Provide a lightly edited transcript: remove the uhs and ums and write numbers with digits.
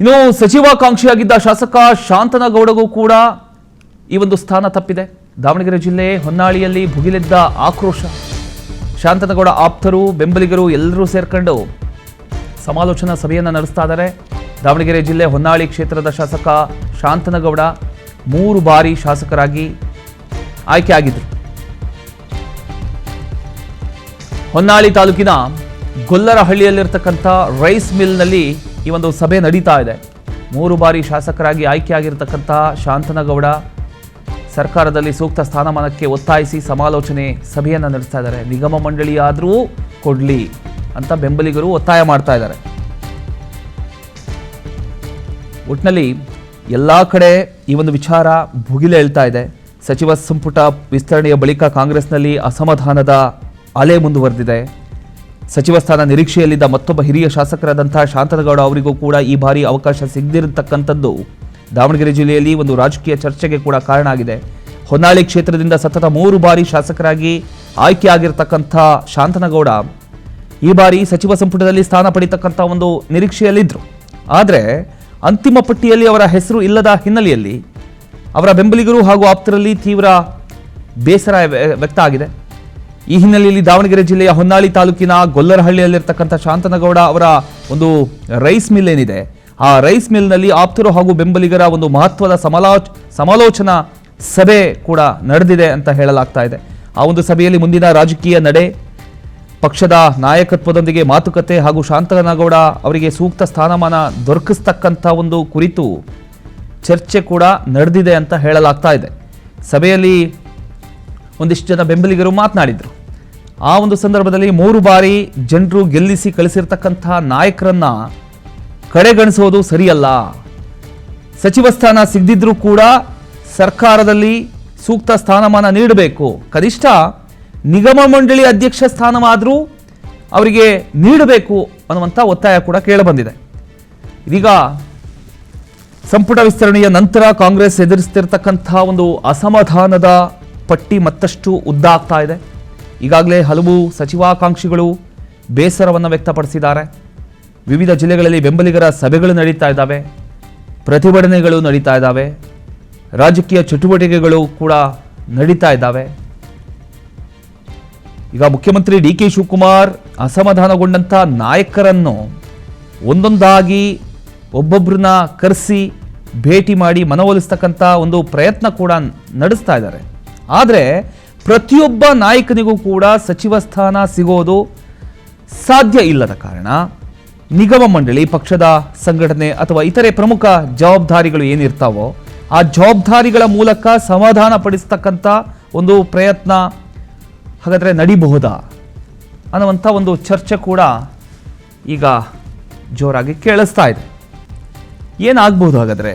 ಇನ್ನು ಸಚಿವಾಕಾಂಕ್ಷಿಯಾಗಿದ್ದ ಶಾಸಕ ಶಾಂತನಗೌಡಗೂ ಕೂಡ ಈ ಒಂದು ಸ್ಥಾನ ತಪ್ಪಿದೆ. ದಾವಣಗೆರೆ ಜಿಲ್ಲೆ ಹೊನ್ನಾಳಿಯಲ್ಲಿ ಭುಗಿಲೆದ್ದ ಆಕ್ರೋಶ. ಶಾಂತನಗೌಡ ಆಪ್ತರು, ಬೆಂಬಲಿಗರು ಎಲ್ಲರೂ ಸೇರ್ಕೊಂಡು ಸಮಾಲೋಚನಾ ಸಭೆಯನ್ನು ನಡೆಸ್ತಾ ಇದ್ದಾರೆ. ದಾವಣಗೆರೆ ಜಿಲ್ಲೆ ಹೊನ್ನಾಳಿ ಕ್ಷೇತ್ರದ ಶಾಸಕ ಶಾಂತನಗೌಡ 3 ಬಾರಿ ಶಾಸಕರಾಗಿ ಆಯ್ಕೆಯಾಗಿದ್ದರು. ಹೊನ್ನಾಳಿ ತಾಲೂಕಿನ ಗೊಲ್ಲರಹಳ್ಳಿಯಲ್ಲಿರ್ತಕ್ಕಂಥ ರೈಸ್ ಮಿಲ್ನಲ್ಲಿ ಈ ಒಂದು ಸಭೆ ನಡೀತಾ ಇದೆ. 3 ಬಾರಿ ಶಾಸಕರಾಗಿ ಆಯ್ಕೆಯಾಗಿರ್ತಕ್ಕಂಥ ಶಾಂತನಗೌಡ ಸರ್ಕಾರದಲ್ಲಿ ಸೂಕ್ತ ಸ್ಥಾನಮಾನಕ್ಕೆ ಒತ್ತಾಯಿಸಿ ಸಮಾಲೋಚನೆ ಸಭೆಯನ್ನು ನಡೆಸ್ತಾ ಇದ್ದಾರೆ. ನಿಗಮ ಮಂಡಳಿ ಆದರೂ ಕೊಡ್ಲಿ ಅಂತ ಬೆಂಬಲಿಗರು ಒತ್ತಾಯ ಮಾಡ್ತಾ ಇದ್ದಾರೆ. ಒಟ್ಟಿನಲ್ಲಿ ಎಲ್ಲ ಕಡೆ ಈ ಒಂದು ವಿಚಾರ ಭುಗಿಲೇಳ್ತಾ ಇದೆ. ಸಚಿವ ಸಂಪುಟ ವಿಸ್ತರಣೆಯ ಬಳಿಕ ಕಾಂಗ್ರೆಸ್ನಲ್ಲಿ ಅಸಮಾಧಾನದ ಅಲೆ ಮುಂದುವರೆದಿದೆ. ಸಚಿವ ಸ್ಥಾನ ನಿರೀಕ್ಷೆಯಲ್ಲಿದ್ದ ಮತ್ತೊಬ್ಬ ಹಿರಿಯ ಶಾಸಕರಾದಂತಹ ಶಾಂತನಗೌಡ ಅವರಿಗೂ ಕೂಡ ಈ ಬಾರಿ ಅವಕಾಶ ಸಿಗದಿರತಕ್ಕಂಥದ್ದು ದಾವಣಗೆರೆ ಜಿಲ್ಲೆಯಲ್ಲಿ ಒಂದು ರಾಜಕೀಯ ಚರ್ಚೆಗೆ ಕೂಡ ಕಾರಣ ಆಗಿದೆ. ಹೊನ್ನಾಳಿ ಕ್ಷೇತ್ರದಿಂದ ಸತತ 3 ಬಾರಿ ಶಾಸಕರಾಗಿ ಆಯ್ಕೆಯಾಗಿರ್ತಕ್ಕಂಥ ಶಾಂತನಗೌಡ ಈ ಬಾರಿ ಸಚಿವ ಸಂಪುಟದಲ್ಲಿ ಸ್ಥಾನ ಪಡೆಯತಕ್ಕಂಥ ಒಂದು ನಿರೀಕ್ಷೆಯಲ್ಲಿದ್ದರು. ಆದರೆ ಅಂತಿಮ ಪಟ್ಟಿಯಲ್ಲಿ ಅವರ ಹೆಸರು ಇಲ್ಲದ ಹಿನ್ನೆಲೆಯಲ್ಲಿ ಅವರ ಬೆಂಬಲಿಗರು ಹಾಗೂ ಆಪ್ತರಲ್ಲಿ ತೀವ್ರ ಬೇಸರ ವ್ಯಕ್ತ ಆಗಿದೆ. ಈ ಹಿನ್ನೆಲೆಯಲ್ಲಿ ದಾವಣಗೆರೆ ಜಿಲ್ಲೆಯ ಹೊನ್ನಾಳಿ ತಾಲೂಕಿನ ಗೊಲ್ಲರಹಳ್ಳಿಯಲ್ಲಿರ್ತಕ್ಕಂಥ ಶಾಂತನಗೌಡ ಅವರ ಒಂದು ರೈಸ್ ಮಿಲ್ ಏನಿದೆ, ಆ ರೈಸ್ ಮಿಲ್ನಲ್ಲಿ ಆಪ್ತರು ಹಾಗೂ ಬೆಂಬಲಿಗರ ಒಂದು ಮಹತ್ವದ ಸಮಾಲೋಚನಾ ಸಭೆ ಕೂಡ ನಡೆದಿದೆ ಅಂತ ಹೇಳಲಾಗ್ತಾ ಇದೆ. ಆ ಒಂದು ಸಭೆಯಲ್ಲಿ ಮುಂದಿನ ರಾಜಕೀಯ ನಡೆ, ಪಕ್ಷದ ನಾಯಕತ್ವದೊಂದಿಗೆ ಮಾತುಕತೆ ಹಾಗೂ ಶಾಂತನಗೌಡ ಅವರಿಗೆ ಸೂಕ್ತ ಸ್ಥಾನಮಾನ ದೊರಕಿಸ್ತಕ್ಕಂಥ ಒಂದು ಕುರಿತು ಚರ್ಚೆ ಕೂಡ ನಡೆದಿದೆ ಅಂತ ಹೇಳಲಾಗ್ತಾ ಇದೆ. ಸಭೆಯಲ್ಲಿ ಒಂದಿಷ್ಟು ಜನ ಬೆಂಬಲಿಗರು ಮಾತನಾಡಿದರು. ಆ ಒಂದು ಸಂದರ್ಭದಲ್ಲಿ 3 ಬಾರಿ ಜನರು ಗೆಲ್ಲಿಸಿ ಕಳಿಸಿರ್ತಕ್ಕಂಥ ನಾಯಕರನ್ನ ಕಡೆಗಣಿಸೋದು ಸರಿಯಲ್ಲ. ಸಚಿವ ಸ್ಥಾನ ಸಿಗದಿದ್ರೂ ಕೂಡ ಸರ್ಕಾರದಲ್ಲಿ ಸೂಕ್ತ ಸ್ಥಾನಮಾನ ನೀಡಬೇಕು. ಕನಿಷ್ಠ ನಿಗಮ ಮಂಡಳಿ ಅಧ್ಯಕ್ಷ ಸ್ಥಾನವಾದರೂ ಅವರಿಗೆ ನೀಡಬೇಕು ಅನ್ನುವಂಥ ಒತ್ತಾಯ ಕೂಡ ಕೇಳಬಂದಿದೆ. ಇದೀಗ ಸಂಪುಟ ವಿಸ್ತರಣೆಯ ನಂತರ ಕಾಂಗ್ರೆಸ್ ಎದುರಿಸ್ತಿರ್ತಕ್ಕಂಥ ಒಂದು ಅಸಮಾಧಾನದ ಪಟ್ಟಿ ಮತ್ತಷ್ಟು ಉದ್ದ ಆಗ್ತಾ ಇದೆ. ಈಗಾಗಲೇ ಹಲವು ಸಚಿವಾಕಾಂಕ್ಷಿಗಳು ಬೇಸರವನ್ನು ವ್ಯಕ್ತಪಡಿಸಿದ್ದಾರೆ. ವಿವಿಧ ಜಿಲ್ಲೆಗಳಲ್ಲಿ ಬೆಂಬಲಿಗರ ಸಭೆಗಳು ನಡೀತಾ ಇದ್ದಾವೆ, ಪ್ರತಿಭಟನೆಗಳು ನಡೀತಾ ಇದ್ದಾವೆ, ರಾಜಕೀಯ ಚಟುವಟಿಕೆಗಳು ಕೂಡ ನಡೀತಾ ಇದ್ದಾವೆ. ಈಗ ಮುಖ್ಯಮಂತ್ರಿ ಡಿ ಕೆ ಶಿವಕುಮಾರ್ ಅಸಮಾಧಾನಗೊಂಡಂಥ ನಾಯಕರನ್ನು ಒಂದೊಂದಾಗಿ ಒಬ್ಬೊಬ್ಬರನ್ನ ಕರೆಸಿ ಭೇಟಿ ಮಾಡಿ ಮನವೊಲಿಸ್ತಕ್ಕಂಥ ಒಂದು ಪ್ರಯತ್ನ ಕೂಡ ನಡೆಸ್ತಾ ಇದ್ದಾರೆ. ಆದರೆ ಪ್ರತಿಯೊಬ್ಬ ನಾಯಕನಿಗೂ ಕೂಡ ಸಚಿವ ಸ್ಥಾನ ಸಿಗೋದು ಸಾಧ್ಯ ಇಲ್ಲದ ಕಾರಣ ನಿಗಮ ಮಂಡಳಿ, ಪಕ್ಷದ ಸಂಘಟನೆ ಅಥವಾ ಇತರೆ ಪ್ರಮುಖ ಜವಾಬ್ದಾರಿಗಳು ಏನಿರ್ತಾವೋ ಆ ಜವಾಬ್ದಾರಿಗಳ ಮೂಲಕ ಸಮಾಧಾನ ಪಡಿಸ್ತಕ್ಕಂಥ ಒಂದು ಪ್ರಯತ್ನ ಹಾಗಾದರೆ ನಡಿಬಹುದಾ ಅನ್ನುವಂಥ ಒಂದು ಚರ್ಚೆ ಕೂಡ ಈಗ ಜೋರಾಗಿ ಕೇಳಿಸ್ತಾ ಇದೆ. ಏನಾಗಬಹುದು ಹಾಗಾದರೆ?